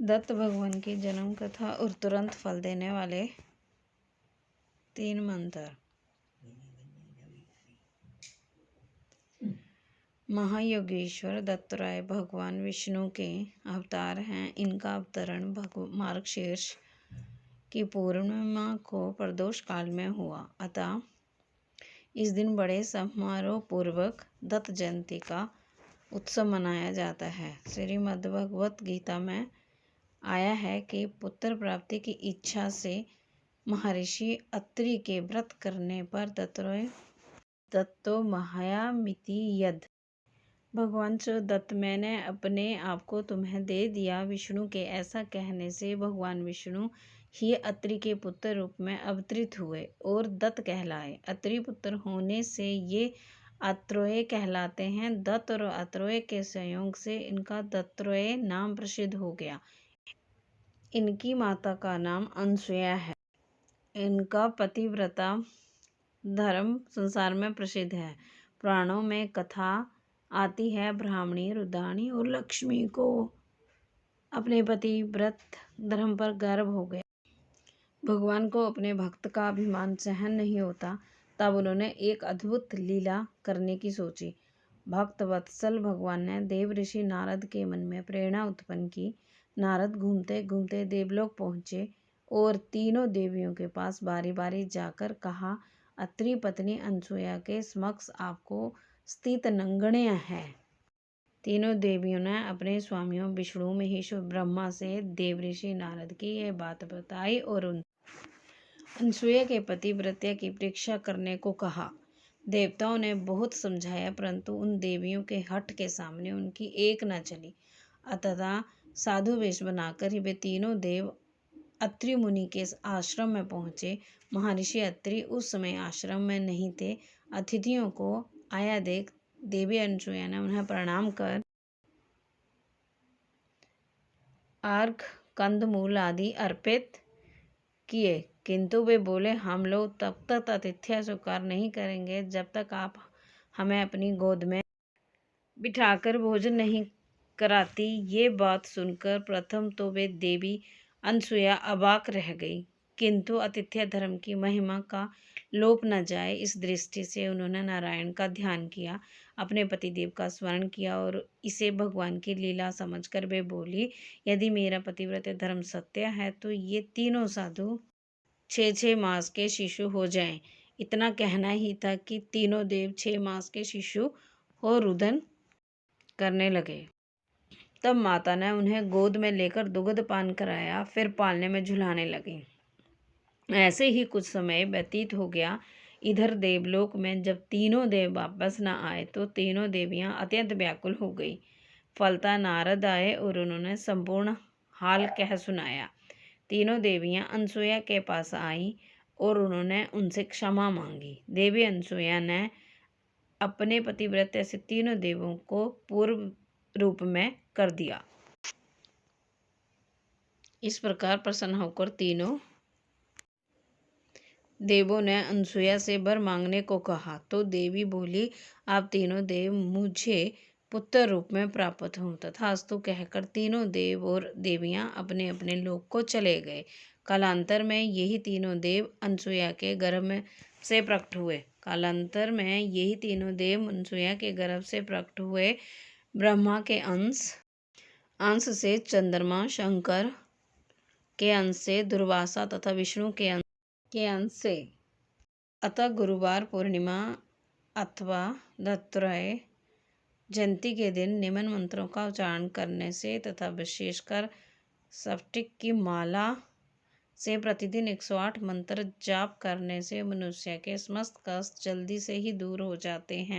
दत्त भगवान की जन्म कथा और तुरंत फल देने वाले 3 मंत्र। महायोगेश्वर दत्तात्रेय भगवान विष्णु के अवतार हैं। इनका अवतरण मार्गशीर्ष की पूर्णिमा को प्रदोष काल में हुआ। अतः इस दिन बड़े समारोह पूर्वक दत्त जयंती का उत्सव मनाया जाता है। श्रीमद् भगवत गीता में आया है कि पुत्र प्राप्ति की इच्छा से महर्षि अत्रि के व्रत करने पर दत्तो महायामिति यद। भगवान श्री दत्त, मैंने अपने आप को तुम्हें दे दिया। विष्णु के ऐसा कहने से भगवान विष्णु ही अत्रि के पुत्र रूप में अवतरित हुए और दत्त कहलाए। अत्रि पुत्र होने से ये अत्रेय कहलाते हैं। दत्त और अत्रेय के संयोग से इनका दत्तात्रेय नाम प्रसिद्ध हो गया। इनकी माता का नाम अनसुया है। इनका पतिव्रता धर्म संसार में प्रसिद्ध है। पुराणों में कथा आती है, ब्राह्मणी रुद्राणी और लक्ष्मी को अपने पतिव्रत धर्म पर गर्व हो गया। भगवान को अपने भक्त का अभिमान सहन नहीं होता। तब उन्होंने एक अद्भुत लीला करने की सोची। भक्त वत्सल भगवान ने देव ऋषि नारद के मन में प्रेरणा उत्पन्न की। नारद घूमते घूमते देवलोक पहुँचे और तीनों देवियों के पास बारी बारी जाकर कहा, अत्रि पत्नी अनसुया के समक्ष आपको स्थित नंगण्य है। तीनों देवियों ने अपने स्वामियों विष्णु महेश और ब्रह्मा से देवऋषि नारद की यह बात बताई और अनसुया के पतिव्रता की परीक्षा करने को कहा। देवताओं ने बहुत समझाया, परंतु उन देवियों के हठ के सामने उनकी एक न चली। अतः साधु वेश बनाकर ही वे तीनों देव अत्रि मुनि के आश्रम में पहुँचे। महर्षि अत्रि उस समय आश्रम में नहीं थे। अतिथियों को आया देख देवी अनसुया ने उन्हें प्रणाम कर अर्घ कंदमूल आदि अर्पित किए, किंतु वे बोले, हम लोग तब तक आतिथ्य स्वीकार नहीं करेंगे जब तक आप हमें अपनी गोद में बिठाकर भोजन नहीं कराती। ये बात सुनकर प्रथम तो वे देवी अनसुया अबाक रह गई, किंतु आतिथ्य धर्म की महिमा का लोप न जाए इस दृष्टि से उन्होंने नारायण का ध्यान किया, अपने पतिदेव का स्मरण किया और इसे भगवान की लीला समझकर वे बोली, यदि मेरा पतिव्रत धर्म सत्य है तो ये तीनों साधु 6 मास के शिशु हो जाएं। इतना कहना ही था कि तीनों देव 6 मास के शिशु हो रुदन करने लगे। तब माता ने उन्हें गोद में लेकर दुग्ध पान कराया, फिर पालने में झुलाने लगी। ऐसे ही कुछ समय व्यतीत हो गया। इधर देवलोक में जब तीनों देव वापस न आए तो तीनों देवियां अत्यंत व्याकुल हो गई। फलता नारद आए और उन्होंने संपूर्ण हाल कह सुनाया। तीनों देवियां अनसुया के पास आईं और उन्होंने उनसे क्षमा मांगी। देवी अनसुया ने अपने पतिव्रत से तीनों देवों को पूर्व रूप में कर दिया। इस प्रकार प्रसन्न होकर तीनों देवों ने अनसुया से वर मांगने को कहा तो देवी बोली, आप तीनों देव मुझे पुत्र रूप में प्राप्त हों। तथास्तु कहकर तीनों देव और देवियां अपने अपने लोक को चले गए। कालांतर में यही तीनों देव अनसुया के गर्भ से प्रकट हुए। ब्रह्मा के अंश से चंद्रमा, शंकर के अंश से दुर्वासा तथा विष्णु के अंश से। अतः गुरुवार पूर्णिमा अथवा दत्तात्रेय जयंती के दिन निम्न मंत्रों का उच्चारण करने से तथा विशेषकर स्फटिक की माला से प्रतिदिन 108 मंत्र जाप करने से मनुष्य के समस्त कष्ट जल्दी से ही दूर हो जाते हैं।